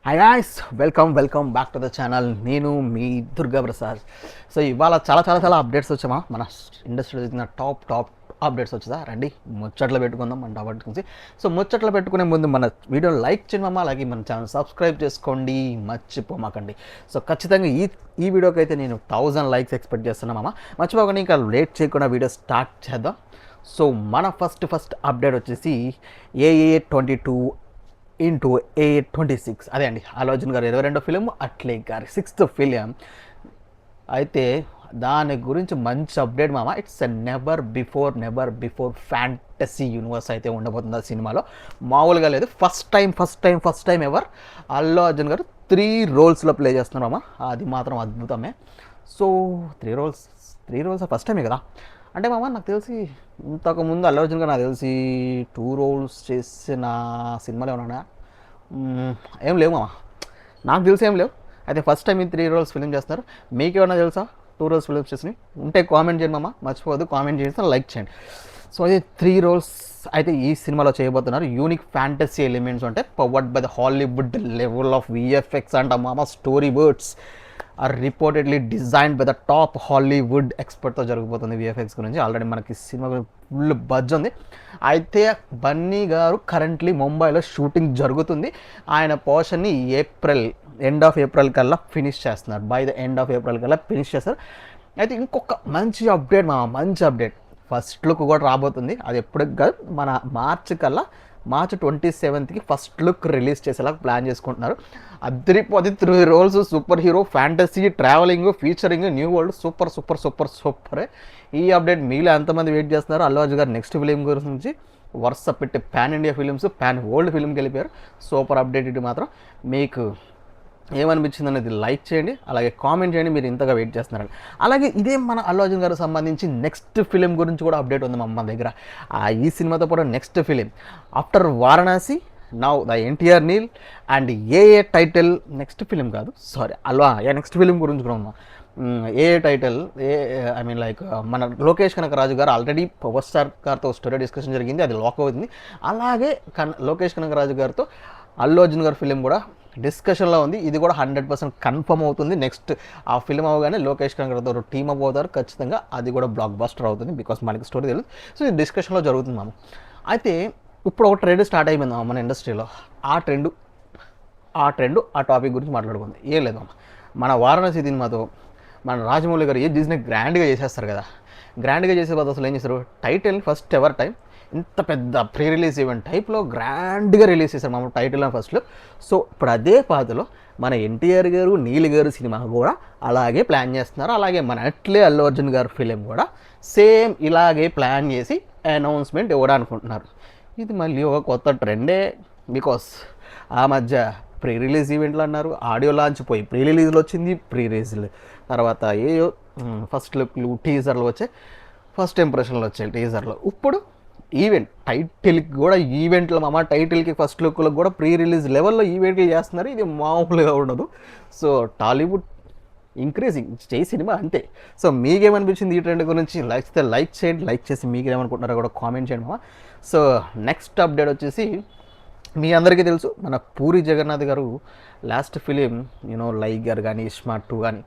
Hi guys, welcome back to the channel. నేను మీ Durga Prasad. So ఇవాళ చాలా అప్డేట్స్ వచ్చామా, మన ఇండస్ట్రీలో జరిగిన టాప్ అప్డేట్స్ వచ్చా. రండి ముచ్చట్లు పెట్టుకుందాం మన టాప్ గురించి. సో ముచ్చట్లు పెట్టుకునే ముందు మన వీడియో లైక్ చేయమమ్మా, అలాగే మన ఛానల్ సబ్స్క్రైబ్ చేసుకోండి, మర్చిపోమాకండి. సో ఖచ్చితంగా ఈ వీడియోకి అయితే నేను 1000 లైక్స్ ఎక్స్పెక్ట్ చేస్తున్నామమ్మా. మర్చిపోకండి, ఇంకా లేట్ చేయకుండా వీడియో స్టార్ట్ చేద్దాం. సో మన ఫస్ట్ అప్డేట్ వచ్చేసి AA22 ఇంటూ A26, అదే అండి అల్లు అర్జున్ గారు 22వ ఫిలిం, అట్లే గారి 6th ఫిలిం. అయితే దాని గురించి మంచి అప్డేట్ మామ. It's never before fantasy universe అయితే ఉండబోతుంది ఆ సినిమాలో. మామూలుగా లేదు. First time ever Allu Arjun గారు 3 రోల్స్లో ప్లే చేస్తున్నారు మామ. అది మాత్రం అద్భుతమే. సో 3 రోల్స్ ఫస్ట్ టైమే కదా. అంటే మామ నాకు తెలిసి ఇంతకుముందు అల్లు అర్జున్ గారు నాకు తెలిసి 2 రోల్స్ చేసిన సినిమాలు ఏమన్నా ఏం లేవు మామ, నాకు తెలిసి ఏం లేవు. అయితే ఫస్ట్ టైం ఈ 3 రోల్స్ ఫిలిం చేస్తున్నారు. మీకేమన్నా తెలుసా 2 రోల్స్ ఫిలిమ్స్ చేసినాయి ఉంటే కామెంట్ చేయండి మామ, మర్చిపోవద్దు కామెంట్ చేసి లైక్ చేయండి. సో ఇది 3 రోల్స్ అయితే ఈ సినిమాలో చేయబోతున్నారు. యూనిక్ ఫ్యాంటసీ ఎలిమెంట్స్ అంటే powered by the Hollywood level of VFX అంట మామ. Storyboards are reportedly designed by the top Hollywood ఎక్స్పర్ట్తో జరగబోతుంది విఎఫ్ఎక్స్ గురించి. ఆల్రెడీ మనకి సినిమా ఫుల్ బజ్ ఉంది. అయితే బన్నీ గారు కరెంట్లీ ముంబైలో షూటింగ్ జరుగుతుంది. ఆయన పోర్షన్ని ఎండ్ ఆఫ్ ఏప్రిల్ కల్లా ఫినిష్ చేస్తున్నారు. By the end of April కల్లా ఫినిష్ చేస్తారు. అయితే ఇంకొక మంచి అప్డేట్ ఫస్ట్ లుక్ కూడా రాబోతుంది. అది ఎప్పుడు కాదు, మన మార్చ్ 27కి ఫస్ట్ లుక్ రిలీజ్ చేసేలా ప్లాన్ చేసుకుంటున్నారు. అద్దరిపోతే 3 roles, super hero, fantasy, traveling, featuring, new world, super. ఈ అప్డేట్ మీలో ఎంతమంది వెయిట్ చేస్తున్నారు? అల్లు అర్జున్ గారు నెక్స్ట్ ఫిలిం గురించి వరుస పెట్టి pan India films, pan world ఫిలింకి వెళ్ళిపోయారు. Super update. ఇది మాత్రం మీకు ఏమనిపించింది అనేది లైక్ చేయండి, అలాగే కామెంట్ చేయండి మీరు ఇంతగా వెయిట్ చేస్తున్నారని. అలాగే ఇదే మన అల్లు అర్జున్ గారికి సంబంధించి నెక్స్ట్ ఫిలిం గురించి కూడా అప్డేట్ ఉంది మా దగ్గర. ఈ సినిమాతో పాటు next film after Varanasi, now the NTR Neel and a title next film కాదు, సారీ నెక్స్ట్ ఫిలిం గురించి కూడా ఉందా. ఏ టైటిల్ లైక్ మన లోకేష్ కనకరాజు గారు ఆల్రెడీ పవర్ స్టార్ గారితో స్టోరీ డిస్కషన్ జరిగింది, అది లాక్ అవుతుంది. అలాగే లోకేష్ కనకరాజు గారితో అల్లు అర్జున్ గారి ఫిలిం కూడా డిస్కషన్లో ఉంది. ఇది కూడా 100% కన్ఫర్మ్ అవుతుంది. నెక్స్ట్ ఆ ఫిల్మ్ అవగానే లోకేష్ కనకరాజు టీమ్ అప్ అవుతారు ఖచ్చితంగా. అది కూడా బ్లాక్ బస్టర్ అవుతుంది, బికాస్ మనకి స్టోరీ తెలియదు. సో ఇది డిస్కషన్లో జరుగుతుంది మామ. అయితే ఇప్పుడు ఒక ట్రెండ్ స్టార్ట్ అయిపోయింది మన ఇండస్ట్రీలో. ఆ టాపిక్ గురించి మాట్లాడుకుంది. ఏం లేదు మామ, మన వారణాసి సినిమాతో మన రాజమౌళి గారు చేసిన గ్రాండ్గా చేసేస్తారు కదా. గ్రాండ్గా చేసే బాధ అసలు ఏం చేస్తారు, టైటిల్ ఫస్ట్ ఎవర్ టైం ఇంత పెద్ద ప్రీ రిలీజ్ ఈవెంట్ టైప్లో గ్రాండ్గా రిలీజ్ చేశారు మామూలు టైటిల్ అండ్ ఫస్ట్లో. సో ఇప్పుడు అదే పాతలో మన ఎన్టీఆర్ గారు, నీల్ గారు సినిమా కూడా అలాగే ప్లాన్ చేస్తున్నారు. అలాగే మన అట్లే అల్లు అర్జున్ గారు ఫిలిం కూడా సేమ్ ఇలాగే ప్లాన్ చేసి అనౌన్స్మెంట్ ఇవ్వడానుకుంటున్నారు. ఇది మళ్ళీ ఒక కొత్త ట్రెండే. బికాస్ ఆ మధ్య ప్రీ రిలీజ్ ఈవెంట్లు అన్నారు, ఆడియో లాంచ్ పోయి ప్రీ రిలీజ్లో వచ్చింది, ప్రీ రిలీజ్లు తర్వాత ఫస్ట్ లుక్లు, టీజర్లు వచ్చాయి, ఫస్ట్ ఇంప్రెషన్లు వచ్చాయి టీజర్లో. ఇప్పుడు ఈవెంట్ టైటిల్కి కూడా ఈవెంట్లో మామ, టైటిల్కి ఫస్ట్ లుక్లకు కూడా ప్రీ రిలీజ్ లెవెల్లో ఈవెంట్లు చేస్తున్నారు. ఇది మామూలుగా ఉండదు. సో టాలీవుడ్ ఇంక్రీజింగ్ చేయి సినిమా అంతే. సో మీకేమనిపించింది ఈ ట్రెండ్ గురించి? లైక్ చేయండి, లైక్ చేసి మీకేమనుకుంటున్నారో కూడా కామెంట్ చేయండి మామ. సో నెక్స్ట్ అప్డేట్ వచ్చేసి మీ అందరికీ తెలుసు, మన పూరి జగన్నాథ్ గారు లాస్ట్ ఫిలిం లైగర్ కానీ, ఇస్మా 2 కానీ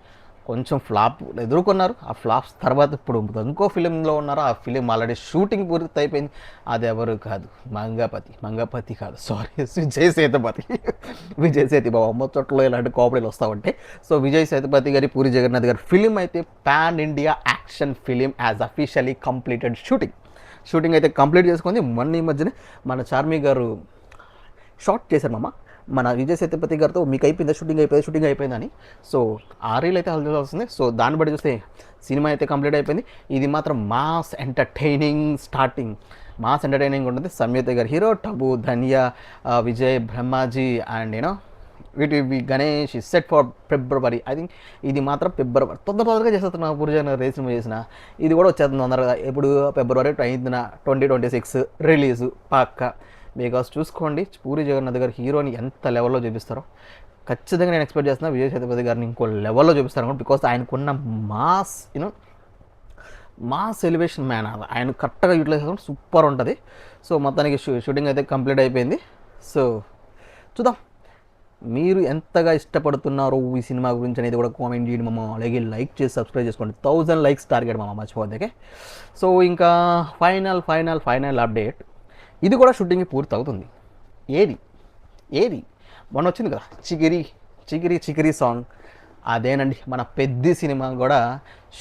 కొంచెం ఫ్లాప్ ఎదుర్కొన్నారు. ఆ ఫ్లాప్స్ తర్వాత ఇప్పుడు ఇంకో ఫిలింలో ఉన్నారు. ఆ ఫిలిం ఆల్రెడీ షూటింగ్ పూర్తి అయిపోయింది. అది ఎవరు కాదు, మంగపతి కాదు, సారీ, విజయ్ సేతుపతి బాబు. అమ్మ చోట్ల ఇలాంటి కామెడీలు వస్తూ ఉంటాయి. సో విజయ్ సేతుపతి గారి, పూరి జగన్నాథ్ గారి ఫిలిం అయితే pan India action film as officially completed. Shooting అయితే కంప్లీట్ చేసుకుంది. మొన్న ఈ మధ్యనే మన చార్మి గారు షార్ట్ చేశారు మామ మన విజయ్ సేతుపతి గారితో. మీకు అయిపోయిందా షూటింగ్ అయిపోయిందని. సో ఆ రీల్ అయితే హల్చల్ వస్తుంది. సో దాన్ని బట్టి చూస్తే సినిమా అయితే కంప్లీట్ అయిపోయింది. ఇది మాత్రం మాస్ ఎంటర్టైనింగ్ ఉంటుంది. సంయుక్త గారు hero, Tabu, Dhaniya, Vijay, Brahmaji and VTV Ganesh set for February. I think ఇది మాత్రం ఫిబ్రవరి తొందరగా చేస్తున్నా. పూర్జన రేసిన చేసిన ఇది కూడా వచ్చేస్తుంది తొందరగా. ఎప్పుడు ఫిబ్రవరి 9న 2026 రిలీజు పక్క. బికాస్ చూసుకోండి పూరి జగన్నాథ్ గారు హీరోని ఎంత లెవెల్లో చూపిస్తారో ఖచ్చితంగా నేను ఎక్స్పెక్ట్ చేస్తున్నా. విజయ్ సేతుపతి గారిని ఇంకో లెవెల్లో చూపిస్తారు అనుకోండి. బికాస్ ఆయనకున్న మాస్ ఎలివేషన్ మ్యాన్, ఆయన కరెక్ట్గా యూటిలైజ్ చేసుకుంటే సూపర్ ఉంటుంది. సో మొత్తానికి షూటింగ్ అయితే కంప్లీట్ అయిపోయింది. సో చూద్దాం మీరు ఎంతగా ఇష్టపడుతున్నారో ఈ సినిమా గురించి అనేది కూడా కామెంట్ చేయండి మామ. అలాగే లైక్ చేసి సబ్స్క్రైబ్ చేసుకోండి. 1000 లైక్స్ టార్గెట్ మామ, మర్చిపోద్ది. ఓకే, సో ఇంకా ఫైనల్ అప్డేట్, ఇది కూడా షూటింగ్ పూర్తి అవుతుంది. ఏది మొన్న వచ్చింది కదా చికిరి సాంగ్, అదేనండి మన పెద్ద సినిమా కూడా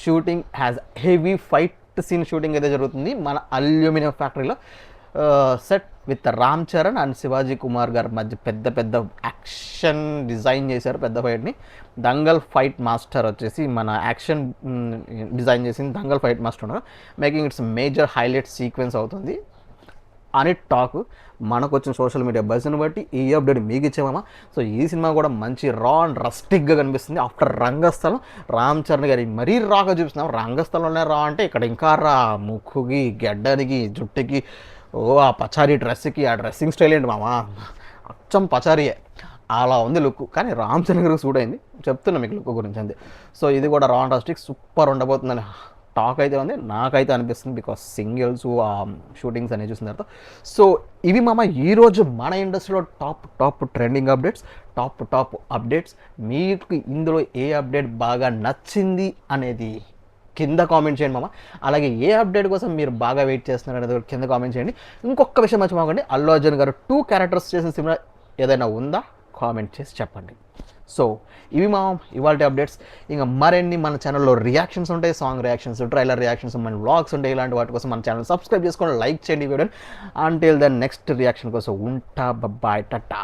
shooting has heavy fight scene shooting అయితే జరుగుతుంది మన అల్యూమినియం ఫ్యాక్టరీలో. Set with Ram Charan and Shivaji Kumar గారి మధ్య పెద్ద యాక్షన్ డిజైన్ చేశారు పెద్ద ఫైట్ని. దంగల్ ఫైట్ మాస్టర్ వచ్చేసి మన యాక్షన్ డిజైన్ చేసింది దంగల్ ఫైట్ మాస్టర్ ఉన్నారు. Making it's major highlight sequence అవుతుంది అని టాక్. మనకు వచ్చిన సోషల్ మీడియా బస్ని బట్టి ఈ అప్డేట్ మీకు ఇచ్చామమ్మా. సో ఈ సినిమా కూడా మంచి రా అండ్ రస్టిక్గా కనిపిస్తుంది. ఆఫ్టర్ రంగస్థలం రామ్ చరణ్ గారి మరీ రాగా చూపిస్తున్నాం. రంగస్థలంలోనే రా అంటే ఇక్కడ ఇంకా రా, ముక్కుకి గెడ్డానికి జుట్టుకి ఆ పచారీ డ్రెస్కి ఆ డ్రెస్సింగ్ స్టైల్ ఏంటి మామ, అచ్చం పచారీయే అలా ఉంది లుక్. కానీ రామ్ చరణ్ గారికి సూట్ అయింది, చెప్తున్నా మీకు లుక్ గురించి అంతే. సో ఇది కూడా రా అండ్ రస్టిక్ సూపర్ ఉండబోతుందని టాక్ అయితే ఉంది, నాకైతే అనిపిస్తుంది. బికాస్ సింగిల్స్ షూటింగ్స్ అనేవి చూసిన తర్వాత. సో ఇవి మామ ఈరోజు మన ఇండస్ట్రీలో top trending updates, top updates. మీకు ఇందులో ఏ అప్డేట్ బాగా నచ్చింది అనేది కింద కామెంట్ చేయండి మామ. అలాగే ఏ అప్డేట్ కోసం మీరు బాగా వెయిట్ చేస్తున్నారు అనేది కింద కామెంట్ చేయండి. ఇంకొక విషయం మర్చిపోకండి, అల్లు అర్జున్ గారు 2 క్యారెక్టర్స్ చేసిన సినిమా ఏదైనా ఉందా కామెంట్ చేసి చెప్పండి. సో ఇవి మా ఇవాళ అప్డేట్స్. ఇంకా మరిన్ని మన ఛానల్లో రియాక్షన్స్ ఉంటాయి, సాంగ్ రియాక్షన్స్, ట్రైలర్ రియాక్షన్స్, మన వ్లాగ్స్ ఉంటాయి. ఇలాంటి వాటి కోసం మన ఛానల్ సబ్స్క్రైబ్ చేసుకోండి, లైక్ చేయండి వీడియోని. అంటిల్ దెన్ నెక్స్ట్ రియాక్షన్ కోసం ఉంటా, బాయ్, టాటా.